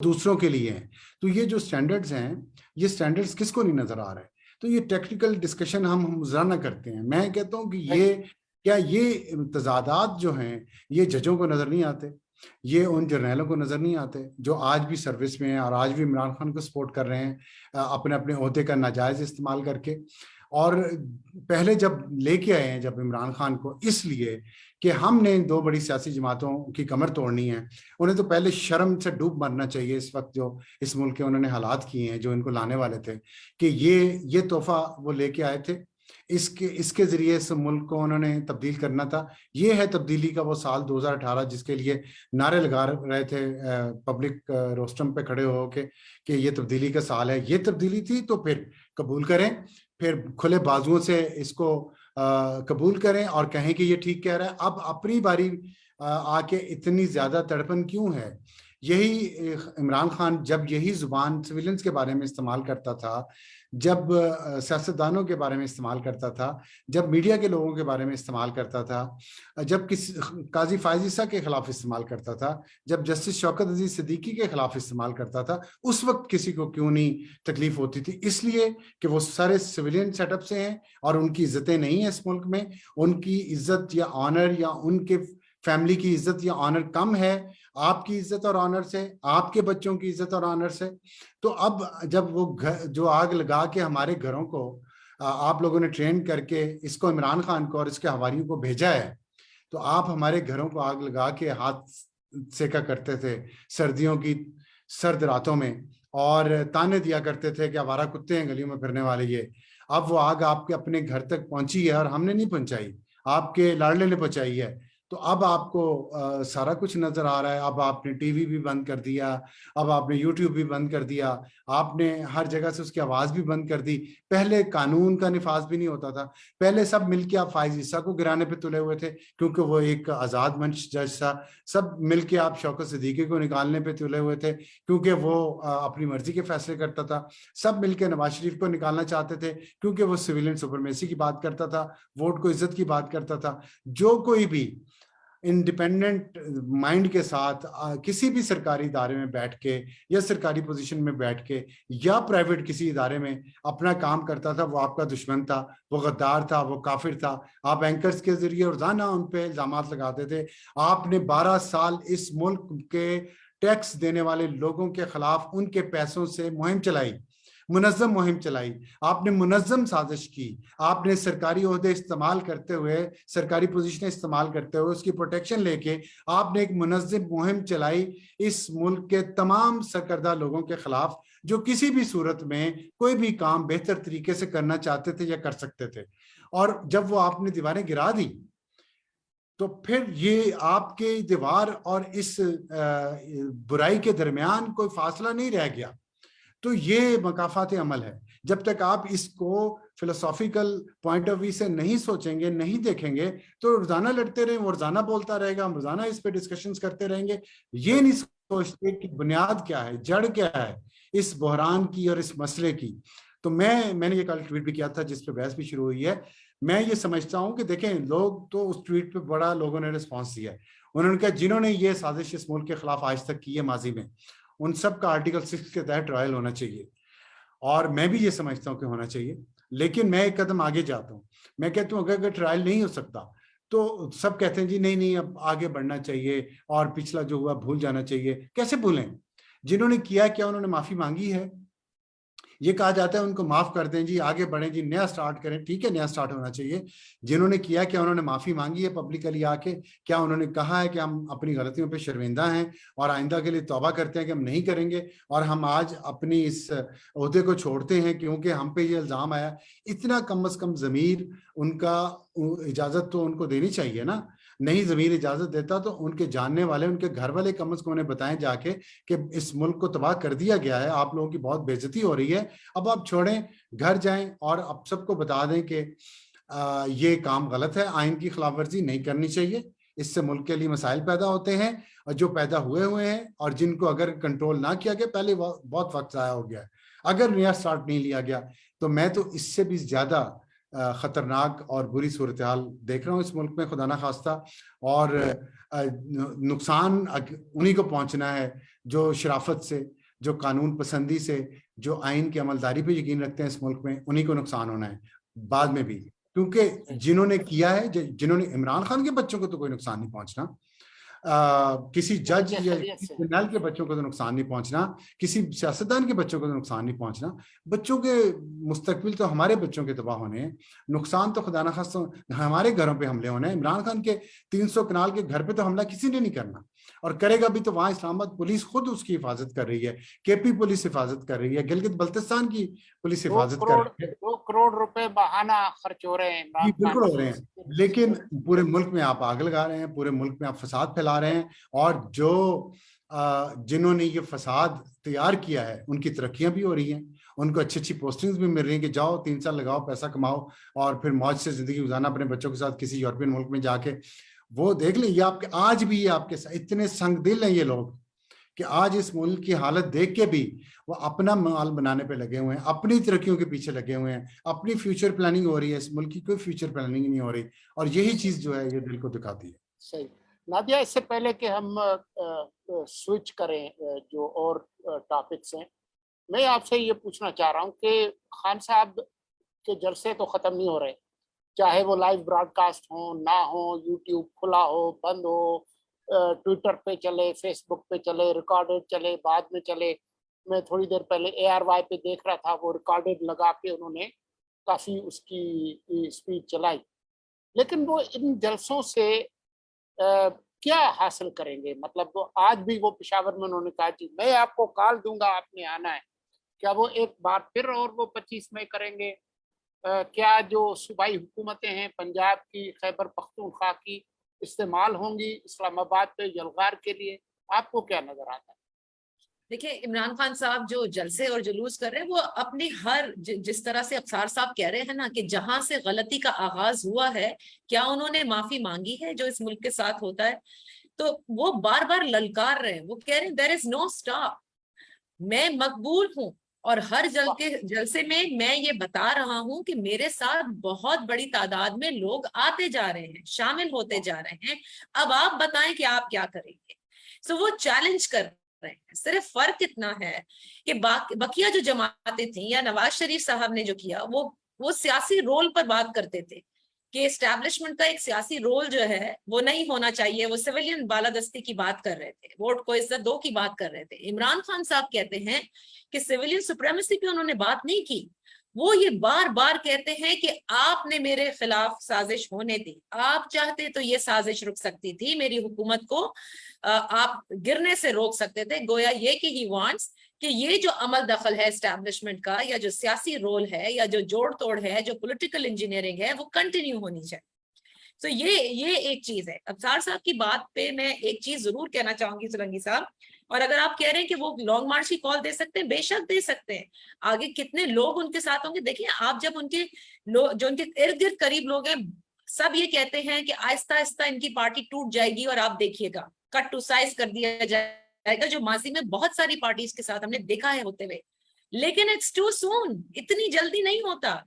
दूसरों के लिए हैं। तो ये जो स्टैंडर्ड्स हैं, ये स्टैंडर्ड्स किसको नहीं नजर आ रहे? तो ये टेक्निकल डिस्कशन हम रोजाना करते हैं। मैं कहता हूँ कि ये क्या ये तजादात जो हैं ये जजों को नजर नहीं आते, ये उन जर्नैलों को नजर नहीं आते जो आज भी सर्विस में हैं और आज भी इमरान खान को सपोर्ट कर रहे हैं अपने अपने ओहदे का नाजायज इस्तेमाल करके। और पहले जब लेके आए हैं जब इमरान खान को, इसलिए कि हमने इन दो बड़ी सियासी जमातों की कमर तोड़नी है, उन्हें तो पहले शर्म से डूब मरना चाहिए इस वक्त जो इस मुल्क के उन्होंने हालात किए हैं, जो इनको लाने वाले थे कि ये तोहफा वो लेके आए थे, इसके जरिए इस मुल्क को उन्होंने तब्दील करना था। ये है तब्दीली का वो साल 2018 जिसके लिए नारे लगा रहे थे पब्लिक रोस्टम पे खड़े हो के कि ये तब्दीली का साल है। ये तब्दीली थी तो फिर कबूल करें, फिर खुले बाजुओं से इसको कबूल करें और कहें कि ये ठीक कह रहा है। अब अपनी बारी आके इतनी ज्यादा तड़पन क्यों है? यही इमरान खान जब यही जुबान सिविलियंस के बारे में इस्तेमाल करता था, जब सियासतदानों के बारे में इस्तेमाल करता था, जब मीडिया के लोगों के बारे में इस्तेमाल करता था, जब किसी काजी फायज ईसा के खिलाफ इस्तेमाल करता था, जब जस्टिस शौकत अजीज सिद्दीकी के खिलाफ इस्तेमाल करता था, उस वक्त किसी को क्यों नहीं तकलीफ होती थी? इसलिए कि वो सारे सिविलियन सेटअप से हैं और उनकी इज्जतें नहीं है इस मुल्क में, उनकी इज्जत या ऑनर या उनके फैमिली की इज्जत या ऑनर कम है आपकी इज्जत और ऑनर से, आपके बच्चों की इज्जत और ऑनर से। तो अब जब वो जो आग लगा के हमारे घरों को आप लोगों ने ट्रेन करके इसको इमरान खान को और इसके हवारियों को भेजा है, तो आप हमारे घरों को आग लगा के हाथ सेका करते थे सर्दियों की सर्द रातों में और ताने दिया करते थे कि आवारा कुत्ते हैं गलियों में फिरने वाले ये। अब वो आग आपके अपने घर तक पहुंची है और हमने नहीं पहुंचाई, आपके लाडले ने पहुंचाई है। तो अब आपको सारा कुछ नजर आ रहा है। अब आपने टीवी भी बंद कर दिया, अब आपने यूट्यूब भी बंद कर दिया, आपने हर जगह से उसकी आवाज भी बंद कर दी। पहले कानून का निफाज भी नहीं होता था, पहले सब मिलके आप फायज ईसा को गिराने पे तुले हुए थे क्योंकि वो एक आजाद मंच जज था, सब मिलके आप शौकत सिद्दीकी को निकालने पे तुले हुए थे क्योंकि वो अपनी मर्जी के फैसले करता था, सब मिलके नवाज शरीफ को निकालना चाहते थे क्योंकि वो सिविलियन सुपरमेसी की बात करता था, वोट को इज्जत की बात करता था। जो कोई भी इंडिपेंडेंट माइंड के साथ किसी भी सरकारी इदारे में बैठ के या सरकारी पोजीशन में बैठ के या प्राइवेट किसी इदारे में अपना काम करता था, वो आपका दुश्मन था, वो गद्दार था, वो काफिर था। आप एंकर्स के जरिए रोजाना उन पे इल्जामात लगाते थे। आपने 12 साल इस मुल्क के टैक्स देने वाले लोगों के खिलाफ उनके पैसों से मुहिम चलाई, मुनज़्ज़म मुहिम चलाई, आपने मुनज़्ज़म साजिश की, आपने सरकारी ओहदे इस्तेमाल करते हुए, सरकारी पोजीशनें इस्तेमाल करते हुए उसकी प्रोटेक्शन लेके आपने एक मुनज़्ज़म मुहिम चलाई इस मुल्क के तमाम सरकर्दा लोगों के खिलाफ जो किसी भी सूरत में कोई भी काम बेहतर तरीके से करना चाहते थे या कर सकते थे। और जब वो आपने दीवारें गिरा दी तो फिर ये आपके दीवार और इस बुराई के दरमियान कोई फासला नहीं रह गया। तो ये मकाफात अमल है। जब तक आप इसको फिलोसॉफिकल पॉइंट ऑफ व्यू से नहीं सोचेंगे, नहीं देखेंगे, तो रोजाना लड़ते रहें, वो रोजाना बोलता रहेगा, हम रोजाना इस पे डिस्कशंस करते रहेंगे। ये नहीं सोचते कि बुनियाद क्या है, जड़ क्या है इस बहरान की और इस मसले की। तो मैंने ये कल ट्वीट भी किया था जिस पे बहस भी शुरू हुई है। मैं ये समझता हूँ कि देखें, लोग तो उस ट्वीट पे बड़ा लोगों ने रिस्पॉन्स दिया है। उन्होंने कहा जिन्होंने ये साजिश इस मुल्क के खिलाफ आज तक की है माजी में, उन सब का आर्टिकल 6 के तहत ट्रायल होना चाहिए। और मैं भी ये समझता हूँ कि होना चाहिए, लेकिन मैं एक कदम आगे जाता हूँ। मैं कहता हूँ अगर ट्रायल नहीं हो सकता तो सब कहते हैं जी नहीं नहीं अब आगे बढ़ना चाहिए और पिछला जो हुआ भूल जाना चाहिए। कैसे भूलें? जिन्होंने किया क्या उन्होंने माफी मांगी है? ये कहा जाता है उनको माफ कर दें जी, आगे बढ़ें जी, नया स्टार्ट करें। ठीक है, नया स्टार्ट होना चाहिए। जिन्होंने किया क्या उन्होंने माफी मांगी है पब्लिकली आके? क्या उन्होंने कहा है कि हम अपनी गलतियों पे शर्मिंदा हैं और आइंदा के लिए तौबा करते हैं कि हम नहीं करेंगे और हम आज अपनी इस ओहदे को छोड़ते हैं क्योंकि हम पे ये इल्जाम आया? इतना कम से कम ज़मीर उनका, इजाजत तो उनको देनी चाहिए ना। नहीं ज़मीर इजाजत देता तो उनके जानने वाले, उनके घर वाले कम से कम उन्हें बताएं जाके कि इस मुल्क को तबाह कर दिया गया है, आप लोगों की बहुत बेइज्जती हो रही है, अब आप छोड़ें, घर जाएं और अब सबको बता दें कि ये काम गलत है, आइन की खिलाफ वर्जी नहीं करनी चाहिए, इससे मुल्क के लिए मसाइल पैदा होते हैं और जो पैदा हुए हैं और जिनको अगर कंट्रोल ना किया गया, पहले बहुत वक्त ज़ाया हो गया है, अगर नया स्टार्ट नहीं लिया गया। तो मैं तो इससे भी ज्यादा خطرناک اور بری صورتحال دیکھ رہا ہوں اس ملک میں خدا نہ خواستہ، اور نقصان انہی کو پہنچنا ہے جو شرافت سے، جو قانون پسندی سے، جو آئین کی عملداری پہ یقین رکھتے ہیں اس ملک میں، انہی کو نقصان ہونا ہے بعد میں بھی، کیونکہ جنہوں نے کیا ہے، جنہوں نے، عمران خان کے بچوں کو تو کوئی نقصان نہیں پہنچنا، کسی جج یا جنرل کے بچوں کو تو نقصان نہیں پہنچنا، کسی سیاستدان کے بچوں کو تو نقصان نہیں پہنچنا، بچوں کے مستقبل تو ہمارے بچوں کے تباہ ہونے ہیں، نقصان تو خدا نہ خواستہ ہمارے گھروں پہ حملے ہونے ہیں۔ عمران خان کے 300 کنال کے گھر پہ تو حملہ کسی نے نہیں کرنا، اور کرے گا بھی تو وہاں اسلام آباد پولیس خود اس کی حفاظت کر رہی ہے، کے پی پولیس حفاظت کر رہی ہے، گلگت بلتستان کی پولیس حفاظت کر رہی ہے۔ 2 کروڑ روپے بہانہ خرچ ہو رہے ہیں جی بالکل ہو رہے ہیں، لیکن پورے ملک میں آپ آگ لگا رہے ہیں، پورے ملک میں آپ فساد پھیلا رہے ہیں، اور جو جنہوں نے یہ فساد تیار کیا ہے ان کی ترقیاں بھی ہو رہی ہیں، ان کو اچھی پوسٹنگز بھی مل رہی ہیں کہ جاؤ 3 سال لگاؤ، پیسہ کماؤ، اور پھر موج سے زندگی گزارنا اپنے بچوں کے ساتھ کسی یورپین ملک میں جا کے۔ وہ دیکھ لیں، یہ آپ کے آج بھی یہ آپ کے اتنے سنگ دل ہیں یہ لوگ کہ آج اس ملک کی حالت دیکھ کے بھی وہ اپنا مال بنانے پہ لگے ہوئے ہیں، اپنی ترقیوں کے پیچھے لگے ہوئے ہیں، اپنی فیوچر پلاننگ ہو رہی ہے، اس ملک کی کوئی فیوچر پلاننگ نہیں ہو رہی، اور یہی چیز جو ہے یہ دل کو دکھاتی ہے۔ صحیح۔ نادیہ، اس سے پہلے کہ ہم سوئچ کریں جو اور ٹاپکس ہیں، میں آپ سے یہ پوچھنا چاہ رہا ہوں کہ خان صاحب کے جلسے تو ختم نہیں ہو رہے، چاہے وہ لائیو براڈ کاسٹ ہوں نہ ہوں، یوٹیوب کھلا ہو بند ہو، ٹویٹر پہ چلے، فیس بک پہ چلے، ریکارڈڈ چلے، بعد میں چلے۔ میں تھوڑی دیر پہلے ARY پہ دیکھ رہا تھا، وہ ریکارڈڈ لگا کے انہوں نے کافی اس کی اسپیچ چلائی، لیکن وہ ان جلسوں سے کیا حاصل کریں گے؟ مطلب وہ آج بھی وہ پشاور میں انہوں نے کہا کہ میں آپ کو کال دوں گا، آپ نے آنا ہے، کیا وہ ایک بار پھر اور وہ 25 میں کریں گے؟ کیا جو صوبائی حکومتیں ہیں پنجاب کی، خیبر پختونخوا کی، استعمال ہوں گی اسلام آباد پہ یلغار کے لیے؟ آپ کو کیا نظر آتا ہے؟ دیکھیں، عمران خان صاحب جو جلسے اور جلوس کر رہے ہیں وہ اپنی جس طرح سے افسار صاحب کہہ رہے ہیں نا کہ جہاں سے غلطی کا آغاز ہوا ہے، کیا انہوں نے معافی مانگی ہے جو اس ملک کے ساتھ ہوتا ہے؟ تو وہ بار بار للکار رہے ہیں، وہ کہہ رہے ہیں there is no stop، میں مقبول ہوں، اور ہر جلسے میں یہ بتا رہا ہوں کہ میرے ساتھ بہت بڑی تعداد میں لوگ آتے جا رہے ہیں، شامل ہوتے جا رہے ہیں، اب آپ بتائیں کہ آپ کیا کریں گے۔ سو وہ چیلنج کر رہے ہیں۔ صرف فرق اتنا ہے کہ بقیہ جو جماعتیں تھیں یا نواز شریف صاحب نے جو کیا، وہ سیاسی رول پر بات کرتے تھے کہ اسٹیبلشمنٹ کا ایک سیاسی رول جو ہے وہ نہیں ہونا چاہیے، وہ سویلین بالادستی کی بات کر رہے تھے، ووٹ کو عزت دو کی بات کر رہے تھے۔ عمران خان صاحب کہتے ہیں کہ سویلین سپریمیسی پہ انہوں نے بات نہیں کی، وہ یہ بار بار کہتے ہیں کہ آپ نے میرے خلاف سازش ہونے دی، آپ چاہتے تو یہ سازش رک سکتی تھی، میری حکومت کو آپ گرنے سے روک سکتے تھے، گویا یہ کہ ہی وانٹس کہ یہ جو عمل دخل ہے اسٹیبلشمنٹ کا، یا جو سیاسی رول ہے، یا جو جوڑ توڑ ہے، جو پولیٹیکل انجینئرنگ ہے، وہ کنٹینیو ہونی چاہیے۔ تو یہ ایک چیز ہے۔ افسار صاحب کی بات پہ میں ایک چیز ضرور کہنا چاہوں گی سولنگی صاحب، اور اگر آپ کہہ رہے ہیں کہ وہ لانگ مارچ کی کال دے سکتے ہیں، بے شک دے سکتے ہیں، آگے کتنے لوگ ان کے ساتھ ہوں گے۔ دیکھیں آپ جب ان کے جو ان کے ارد گرد قریب لوگ ہیں، سب یہ کہتے ہیں کہ آہستہ آہستہ ان کی پارٹی ٹوٹ جائے گی، اور آپ دیکھیے گا کٹ ٹو سائز کر دیا جائے گا، جو ماضی میں بہت ساری پارٹیز کے ساتھ ہم نے دیکھا ہے ہوتے ہوئے، لیکن اٹس ٹو سون، اتنی جلدی نہیں ہوتا۔